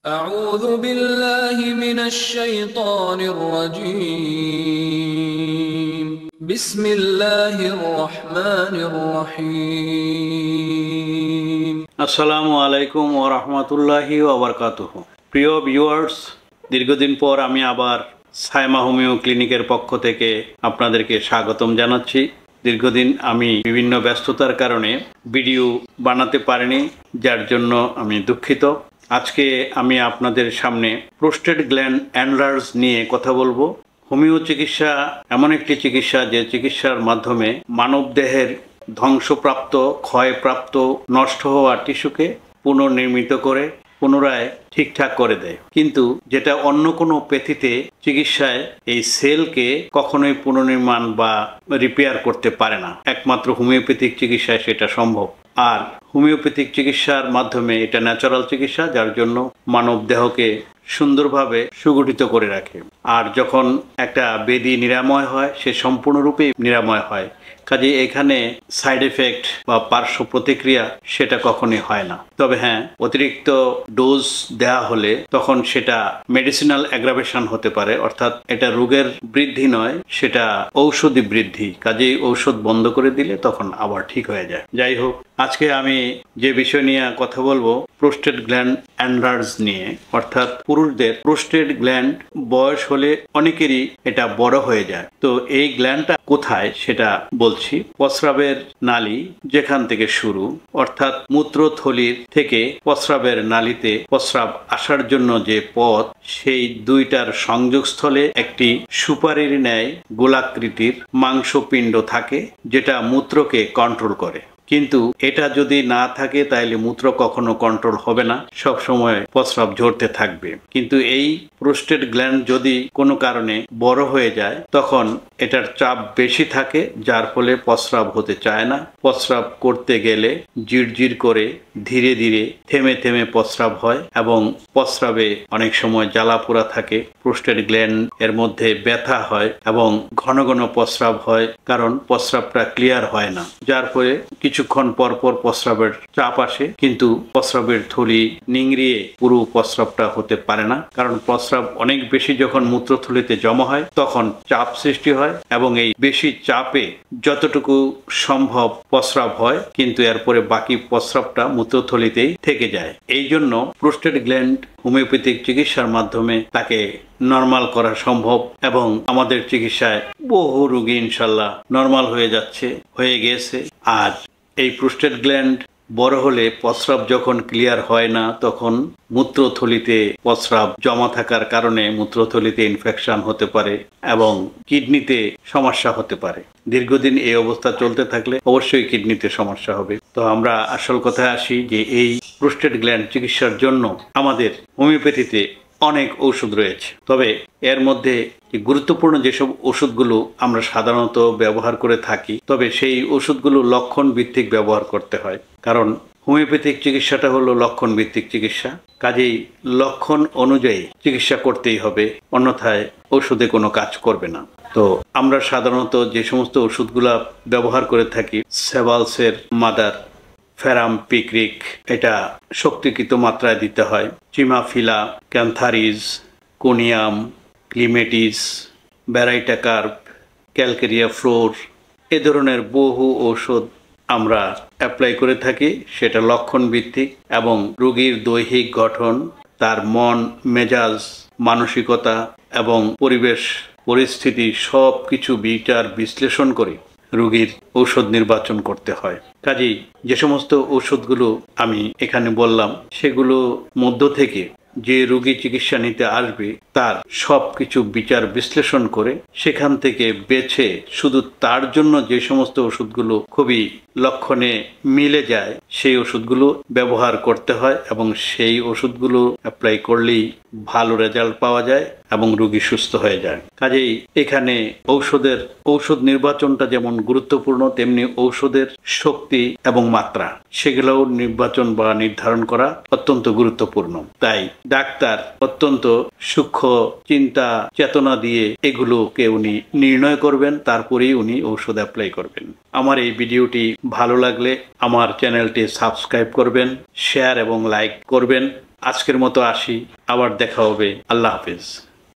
أعوذ بالله من الشيطان الرجيم بسم الله الرحمن الرحيم আসসালামু আলাইকুম ওয়া রাহমাতুল্লাহি ওয়া বারাকাতুহু। প্রিয় ভিউয়ার্স, দীর্ঘদিন পর আমি আবার সাইমা হোমিও ক্লিনিকের পক্ষ থেকে আপনাদেরকে স্বাগতম জানাচ্ছি। দীর্ঘদিন আমি বিভিন্ন ব্যস্ততার কারণে ভিডিও বানাতে পারিনি, যার জন্য আমি দুঃখিত। আজকে আমি আপনাদের সামনে প্রোস্টেট গ্ল্যান্ড এনলার্জ নিয়ে কথা বলবো। হোমিও চিকিৎসা এমন একটি চিকিৎসা যে চিকিৎসার মাধ্যমে মানবদেহের ধ্বংসপ্রাপ্ত, ক্ষয়প্রাপ্ত, নষ্ট হওয়া টিস্যুকে পুনর্নির্মিত করে পুনরায় ঠিকঠাক করে দেয়। কিন্তু যেটা অন্য কোনো প্যাথিতে চিকিৎসায় এই সেলকে কখনোই পুনর্নির্মাণ বা রিপেয়ার করতে পারে না। একমাত্র হোমিওপ্যাথিক চিকিৎসায় সেটা সম্ভব। আর হোমিওপ্যাথিক চিকিৎসার মাধ্যমে এটা ন্যাচারাল চিকিৎসা, যার জন্য মানব দেহকে সুন্দরভাবে সুগঠিত করে রাখে। আর যখন একটা ব্যাধি নিরাময় হয়, সে সম্পূর্ণরূপে নিরাময় হয়। কাজে এখানে সাইড এফেক্ট বা পার্শ্ব প্রতিক্রিয়া সেটা কখনোই হয় না। তবে হ্যাঁ, অতিরিক্ত ডোজ দেয়া হলে তখন সেটা মেডিসিনাল অ্যাগ্রাভেশন হতে পারে, অর্থাৎ এটা রোগের বৃদ্ধি নয়, সেটা ঔষধি বৃদ্ধি। কাজেই ঔষধ বন্ধ করে দিলে তখন আবার ঠিক হয়ে যায়। যাই হোক, আজকে আমি যে বিষয় নিয়ে কথা বলবো প্রোস্টেট গ্ল্যান্ড এনলার্জ নিয়ে, অর্থাৎ পুরুষদের প্রোস্টেট গ্ল্যান্ড বয়স হলে অনেকেরই এটা বড় হয়ে যায়। তো এই গ্ল্যান্ডটা কোথায় সেটা বলছি। প্রস্রাবের নালী যেখান থেকে শুরু, অর্থাৎ মূত্রথলির থেকে প্রস্রাবের নালীতে প্রস্রাব আসার জন্য যে পথ, সেই দুইটার সংযোগস্থলে একটি সুপারির ন্যায় গোলাকৃতির মাংসপিণ্ড থাকে, যেটা মূত্রকে কন্ট্রোল করে। কিন্তু এটা যদি না থাকে তাহলে মূত্র কখনো কন্ট্রোল হবে না, সব সময় প্রস্রাব ঝরতে থাকবে। কিন্তু এই প্রোস্টেট গ্ল্যান্ড যদি কোনো কারণে বড় হয়ে যায়, তখন এটার চাপ বেশি থাকে, যার ফলে প্রস্রাব হতে চায় না। প্রস্রাব করতে গেলে জিরজির করে ধীরে ধীরে থেমে থেমে প্রস্রাব হয় এবং প্রস্রাবে অনেক সময় জ্বালা পোড়া থাকে। প্রোস্টেট গ্ল্যান্ড এর মধ্যে ব্যথা হয় এবং ঘন ঘন প্রস্রাব হয়, কারণ প্রস্রাবটা ক্লিয়ার হয় না। যার ফলে কিছুক্ষণ পর পর প্রস্রাবের চাপ আসে, কিন্তু প্রস্রাবের থলি নিংড়িয়ে পুরো প্রস্রাবটা হতে পারে না, কারণ প্রস্রাব অনেক বেশি যখন মূত্রথলিতে জমা হয় তখন চাপ সৃষ্টি হয় এবং এই বেশি চাপে যতটুকু সম্ভব প্রস্রাব হয়, কিন্তু এরপরে বাকি প্রস্রাবটা মূত্রথলিতেই থেকে যায়। এই জন্য প্রোস্টেট গ্ল্যান্ড হোমিওপ্যাথিক চিকিৎসার মাধ্যমে তাকে নরমাল করা সম্ভব এবং আমাদের চিকিৎসায় বহু রোগী ইনশাল্লাহ নরমাল হয়ে যাচ্ছে, হয়ে গেছে। আর এই প্রোস্টেট গ্ল্যান্ড বড় হলে প্রস্রাব যখন ক্লিয়ার হয় না, তখন মূত্রথলিতে প্রস্রাব জমা থাকার কারণে মূত্রথলিতে ইনফেকশন হতে পারে এবং কিডনিতে সমস্যা হতে পারে। দীর্ঘদিন এই অবস্থা চলতে থাকলে অবশ্যই কিডনিতে সমস্যা হবে। তো আমরা আসল কথায় আসি যে এই প্রোস্টেট গ্ল্যান্ড চিকিৎসার জন্য আমাদের হোমিওপ্যাথিতে অনেক ওষুধ রয়েছে। তবে এর মধ্যে গুরুত্বপূর্ণ যেসব ওষুধগুলো আমরা সাধারণত ব্যবহার করে থাকি, তবে সেই ওষুধগুলো লক্ষণ ভিত্তিক ব্যবহার করতে হয়, কারণ হোমিওপ্যাথিক চিকিৎসাটা হলো লক্ষণ ভিত্তিক চিকিৎসা। কাজেই লক্ষণ অনুযায়ী চিকিৎসা করতেই হবে, অন্যথায় ওষুধে কোনো কাজ করবে না। তো আমরা সাধারণত যে সমস্ত ওষুধগুলা ব্যবহার করে থাকি, সেভালসের মাদার, ফেরাম পিক্রিক, এটা শক্তিকৃত মাত্রায় দিতে হয়। চিমাফিলা, ক্যান্থারিজ, কোনিয়াম, ক্লিমেটিস, ব্যারাইটাকার্প, ক্যালকেরিয়া ফ্লোর, এ ধরনের বহু ঔষধ আমরা অ্যাপ্লাই করে থাকি। সেটা লক্ষণ ভিত্তিক এবং রোগীর দৈহিক গঠন, তার মন মেজাজ, মানসিকতা এবং পরিবেশ পরিস্থিতি সব কিছু বিচার বিশ্লেষণ করে রোগীর ঔষধ নির্বাচন করতে হয়। কাজেই যে সমস্ত ঔষধগুলো আমি এখানে বললাম, সেগুলো মধ্য থেকে যে রোগী চিকিৎসা নিতে আসবে তার সব কিছু বিচার বিশ্লেষণ করে সেখান থেকে বেছে শুধু তার জন্য যে সমস্ত ওষুধগুলো খুবই লক্ষণে মিলে যায় সেই ওষুধগুলো ব্যবহার করতে হয় এবং সেই ওষুধগুলো অ্যাপ্লাই করলেই ভালো রেজাল্ট পাওয়া যায় এবং রোগী সুস্থ হয়ে যায়। কাজেই এখানে ঔষধ নির্বাচনটা যেমন গুরুত্বপূর্ণ, তেমনি ঔষধের শক্তি এবং মাত্রা সেগুলোও নির্বাচন বা নির্ধারণ করা অত্যন্ত গুরুত্বপূর্ণ। তাই ডাক্তার অত্যন্ত সূক্ষ্ম চিন্তা চেতনা দিয়ে এগুলোকে উনি নির্ণয় করবেন, তারপরেই উনি ঔষধ অ্যাপ্লাই করবেন। আমার এই ভিডিওটি ভালো লাগলে আমার চ্যানেলটি সাবস্ক্রাইব করবেন, শেয়ার এবং লাইক করবেন আজকের মতো আসি, আবার দেখা হবে। আল্লাহ হাফেজ।